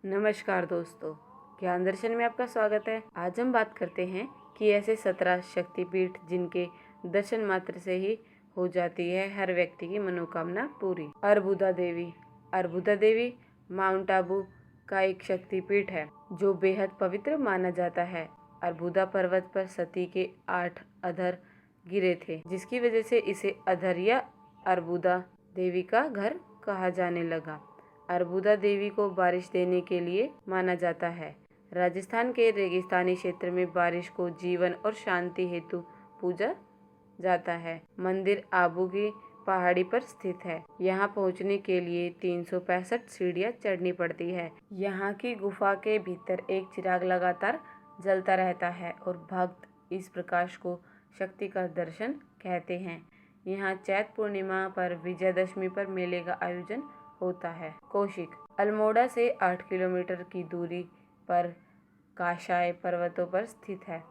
नमस्कार दोस्तों, ज्ञान दर्शन में आपका स्वागत है। आज हम बात करते हैं कि ऐसे 17 शक्तिपीठ जिनके दर्शन मात्र से ही हो जाती है हर व्यक्ति की मनोकामना पूरी। अर्बुदा देवी माउंट आबू का एक शक्तिपीठ है जो बेहद पवित्र माना जाता है। अर्बुदा पर्वत पर सती के 8 अधर गिरे थे, जिसकी वजह से इसे अधर या अर्बुदा देवी का घर कहा जाने लगा। अर्बुदा देवी को बारिश देने के लिए माना जाता है। राजस्थान के रेगिस्तानी क्षेत्र में बारिश को जीवन और शांति हेतु पूजा जाता है। मंदिर आबू की पहाड़ी पर स्थित है। यहाँ पहुँचने के लिए 365 सीढ़ियाँ चढ़नी पड़ती है। यहाँ की गुफा के भीतर एक चिराग लगातार जलता रहता है और भक्त इस प्रकाश को शक्ति का दर्शन कहते हैं। यहाँ चैत्र पूर्णिमा पर विजयदशमी पर मेले का आयोजन होता है। कौशिक अल्मोड़ा से 8 किलोमीटर की दूरी पर काशाय पर्वतों पर स्थित है।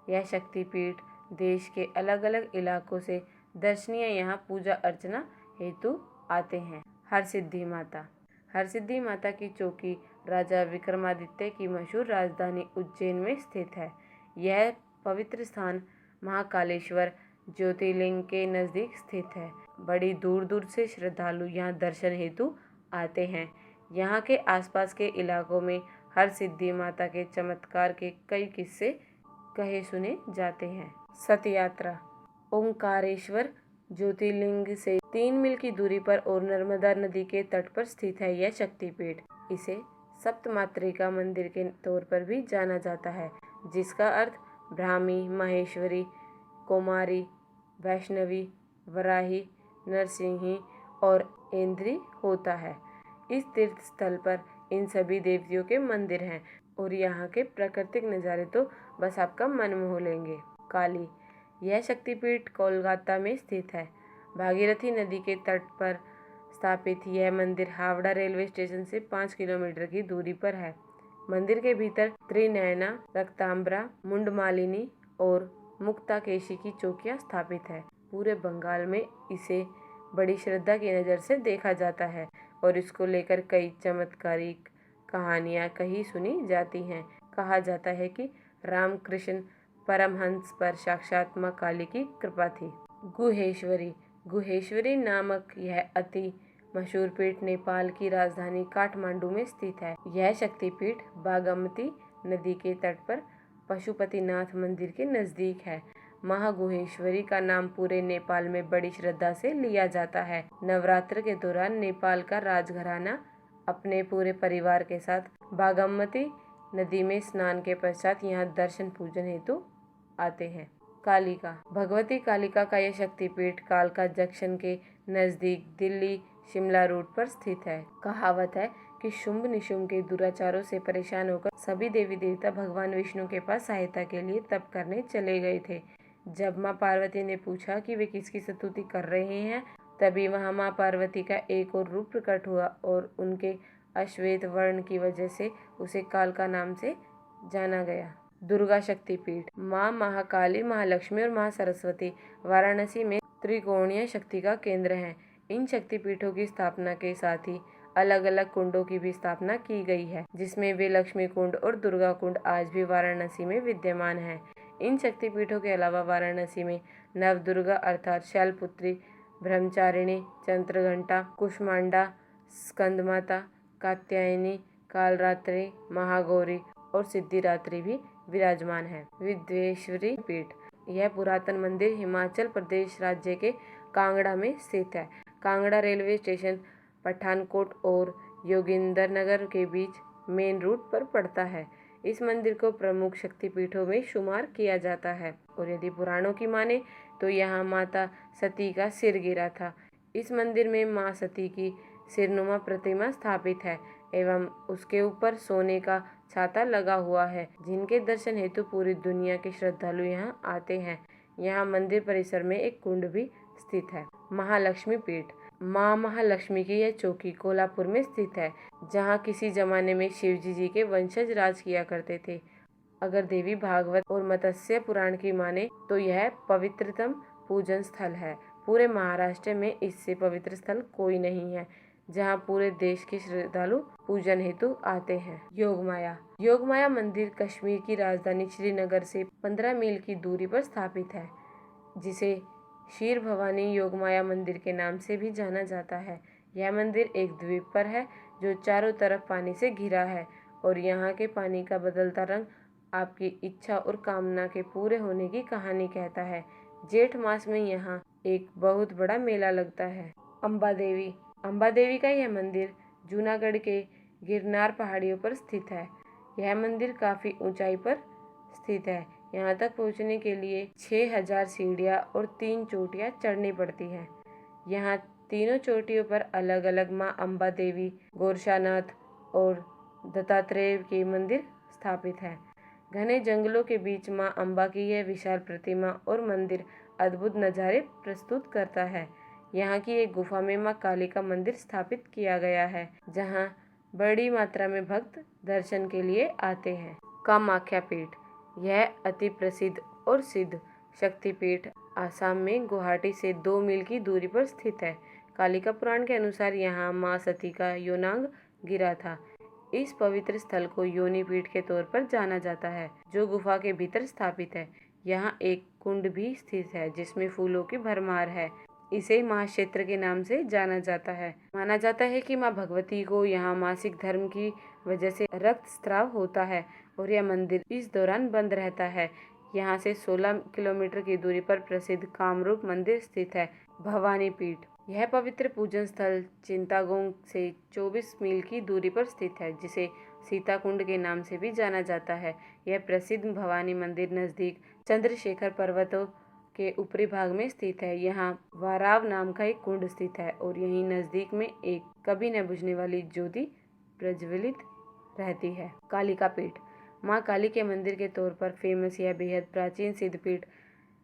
यह शक्तिपीठ देश के अलग अलग इलाकों से दर्शनीय यहाँ पूजा अर्चना हेतु आते हैं। हरसिद्धि माता की चौकी राजा विक्रमादित्य की मशहूर राजधानी उज्जैन में स्थित है। यह पवित्र स्थान महाकालेश्वर ज्योतिर्लिंग के नजदीक स्थित है। बड़ी दूर दूर से श्रद्धालु यहाँ दर्शन हेतु आते हैं। यहाँ के आसपास के इलाकों में हरसिद्धि माता के चमत्कार के कई किस्से कहे सुने जाते हैं। सत यात्रा ओंकारेश्वर ज्योतिर्लिंग से 3 मील की दूरी पर और नर्मदा नदी के तट पर स्थित है। यह शक्तिपीठ इसे सप्तमात्रिका मंदिर के तौर पर भी जाना जाता है, जिसका अर्थ ब्राह्मी, महेश्वरी, कुमारी, वैष्णवी, वराही, नरसिंही और ऐन्द्री होता है। इस तीर्थ स्थल पर इन सभी देवियों के मंदिर हैं और यहाँ के प्राकृतिक नज़ारे तो बस आपका मन मोह लेंगे। काली यह शक्तिपीठ कोलकाता में स्थित है। भागीरथी नदी के तट पर स्थापित यह मंदिर हावड़ा रेलवे स्टेशन से 5 किलोमीटर की दूरी पर है। मंदिर के भीतर त्रिनयना, रक्तांबरा, मुंडमालिनी और मुक्ताकेशी की चौकियाँ स्थापित है। पूरे बंगाल में इसे बड़ी श्रद्धा की नज़र से देखा जाता है और इसको लेकर कई चमत्कारिक कहानियाँ कही सुनी जाती हैं। कहा जाता है कि रामकृष्ण परमहंस पर साक्षात मां काली की कृपा थी। गुहेश्वरी नामक यह अति मशहूर पीठ नेपाल की राजधानी काठमांडू में स्थित है। यह शक्तिपीठ बागमती नदी के तट पर पशुपतिनाथ मंदिर के नजदीक है। महागुहेश्वरी का नाम पूरे नेपाल में बड़ी श्रद्धा से लिया जाता है। नवरात्र के दौरान नेपाल का राजघराना अपने पूरे परिवार के साथ बागमती नदी में स्नान के पश्चात यहाँ दर्शन पूजन हेतु आते हैं। कालिका भगवती कालिका का यह शक्तिपीठ कालका जंक्शन के नजदीक दिल्ली शिमला रूट पर स्थित है। कहावत है कि शुंभ निशुंभ के दुराचारों से परेशान होकर सभी देवी देवता भगवान विष्णु के पास सहायता के लिए तप करने चले गए थे। जब मां पार्वती ने पूछा कि वे किसकी स्तुति कर रहे हैं, तभी वहां मां पार्वती का एक और रूप प्रकट हुआ और उनके अश्वेत वर्ण की वजह से उसे कालका नाम से जाना गया। दुर्गा शक्तिपीठ मां महाकाली, महालक्ष्मी और महासरस्वती वाराणसी में त्रिकोणीय शक्ति का केंद्र है। इन शक्तिपीठों की स्थापना के साथ ही अलग अलग कुंडों की भी स्थापना की गई है, जिसमें वे लक्ष्मी कुंड और दुर्गा कुंड आज भी वाराणसी में विद्यमान है। इन शक्तिपीठों के अलावा वाराणसी में नवदुर्गा अर्थात शैलपुत्री, ब्रह्मचारिणी, चंद्रघंटा, कुष्मांडा, स्कंदमाता, कात्यायनी, कालरात्रि, महागौरी और सिद्धिरात्रि भी विराजमान है। विद्वेश्वरी पीठ यह पुरातन मंदिर हिमाचल प्रदेश राज्य के कांगड़ा में स्थित है। कांगड़ा रेलवे स्टेशन पठानकोट और योगिंदरनगर के बीच मेन रूट पर पड़ता है। इस मंदिर को प्रमुख शक्तिपीठों में शुमार किया जाता है और यदि पुराणों की माने तो यहाँ माता सती का सिर गिरा था। इस मंदिर में माँ सती की सिरनुमा प्रतिमा स्थापित है एवं उसके ऊपर सोने का छाता लगा हुआ है, जिनके दर्शन हेतु पूरी दुनिया के श्रद्धालु यहाँ आते हैं। यहाँ मंदिर परिसर में एक कुंड भी स्थित है। महालक्ष्मी पीठ माँ महालक्ष्मी की यह चौकी कोल्हापुर में स्थित है, जहाँ किसी जमाने में शिवजी जी के वंशज राज किया करते थे। अगर देवी भागवत और मत्स्य पुराण की माने तो यह पवित्रतम पूजन स्थल है। पूरे महाराष्ट्र में इससे पवित्र स्थल कोई नहीं है। जहां पूरे देश के श्रद्धालु पूजन हेतु आते हैं। योग माया मंदिर कश्मीर की राजधानी श्रीनगर से 15 मील की दूरी पर स्थापित है, जिसे शीर भवानी योग माया मंदिर के नाम से भी जाना जाता है। यह मंदिर एक द्वीप पर है जो चारों तरफ पानी से घिरा है और यहाँ के पानी का बदलता रंग आपकी इच्छा और कामना के पूरे होने की कहानी कहता है। जेठ मास में यहाँ एक बहुत बड़ा मेला लगता है। अम्बा देवी का यह मंदिर जूनागढ़ के गिरनार पहाड़ियों पर स्थित है। यह मंदिर काफी ऊंचाई पर स्थित है। यहाँ तक पहुँचने के लिए 6000 सीढ़ियाँ और 3 चोटियाँ चढ़नी पड़ती हैं। यहाँ तीनों चोटियों पर अलग अलग माँ अम्बा देवी, गोरक्षनाथ और दत्तात्रेय के मंदिर स्थापित है। घने जंगलों के बीच माँ अम्बा की यह विशाल प्रतिमा और मंदिर अद्भुत नज़ारे प्रस्तुत करता है। यहाँ की एक गुफा में माँ काली का मंदिर स्थापित किया गया है, जहाँ बड़ी मात्रा में भक्त दर्शन के लिए आते हैं। कामाख्या पीठ, यह अति प्रसिद्ध और सिद्ध शक्तिपीठ आसाम में गुवाहाटी से 2 मील की दूरी पर स्थित है। कालिका पुराण के अनुसार यहाँ माँ सती का योनांग गिरा था। इस पवित्र स्थल को योनि पीठ के तौर पर जाना जाता है, जो गुफा के भीतर स्थापित है। यहाँ एक कुंड भी स्थित है जिसमें फूलों की भरमार है। इसे महाक्षेत्र के नाम से जाना जाता है। माना जाता है कि माँ भगवती को यहाँ मासिक धर्म की वजह से रक्तस्राव होता है और यह मंदिर इस दौरान बंद रहता है। यहाँ से 16 किलोमीटर की दूरी पर प्रसिद्ध कामरूप मंदिर स्थित है। भवानी पीठ, यह पवित्र पूजन स्थल चिंतागोंग से 24 मील की दूरी पर स्थित है, जिसे सीता कुंड के नाम से भी जाना जाता है। यह प्रसिद्ध भवानी मंदिर नजदीक चंद्रशेखर पर्वतों के ऊपरी भाग में स्थित है। यहाँ वाराव नाम का एक कुंड स्थित है और यहीं नजदीक में एक कभी न बुझने वाली ज्योति प्रज्वलित रहती है। कालिका पीठ, माँ काली के मंदिर के तौर पर फेमस यह बेहद प्राचीन सिद्धपीठ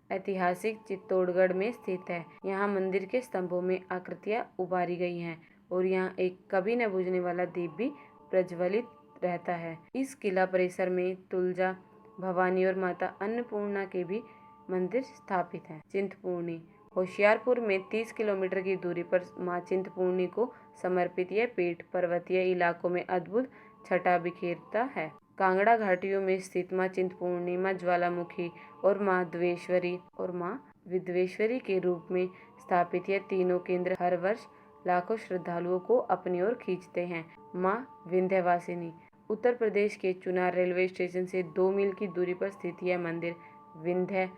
ऐतिहासिक चित्तौड़गढ़ में स्थित है। यहाँ मंदिर के स्तंभों में आकृतियाँ उभारी गई हैं और यहाँ एक कभी न बुझने वाला दीप भी प्रज्वलित रहता है। इस किला परिसर में तुलजा भवानी और माता अन्नपूर्णा के भी मंदिर स्थापित हैं। चिंतपूर्णी, होशियारपुर में 30 किलोमीटर की दूरी पर माँ चिंतपूर्णी को समर्पित यह पीठ पर्वतीय इलाकों में अद्भुत छटा बिखेरता है। कांगड़ा घाटियों में स्थित माँ चिंतपूर्णी, माँ ज्वालामुखी और माँ द्वेश्वरी और माँ विद्वेश्वरी के रूप में स्थापित यह तीनों केंद्र हर वर्ष लाखों श्रद्धालुओं को अपनी ओर खींचते हैं। माँ विंध्यवासिनी, उत्तर प्रदेश के चुनार रेलवे स्टेशन से 2 मील की दूरी पर स्थित यह मंदिर विंध्य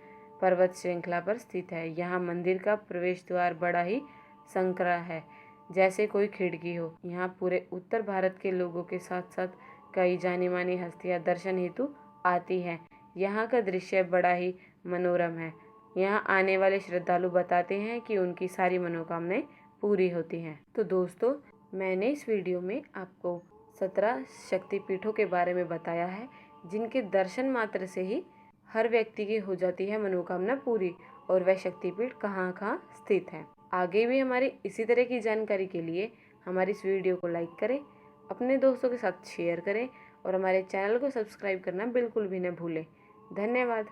पर्वत श्रृंखला पर स्थित है। यहाँ मंदिर का प्रवेश द्वार बड़ा ही संकरा है, जैसे कोई खिड़की हो। यहाँ पूरे उत्तर भारत के लोगों के साथ साथ कई जानी मानी हस्तियाँ दर्शन हेतु आती हैं। यहाँ का दृश्य बड़ा ही मनोरम है। यहाँ आने वाले श्रद्धालु बताते हैं कि उनकी सारी मनोकामनाएं पूरी होती हैं। तो दोस्तों, मैंने इस वीडियो में आपको 17 शक्तिपीठों के बारे में बताया है, जिनके दर्शन मात्र से ही हर व्यक्ति की हो जाती है मनोकामना पूरी। और वह शक्तिपीठ कहाँ कहाँ स्थित है। आगे भी हमारी इसी तरह की जानकारी के लिए हमारी इस वीडियो को लाइक करें, अपने दोस्तों के साथ शेयर करें और हमारे चैनल को सब्सक्राइब करना बिल्कुल भी न भूलें। धन्यवाद।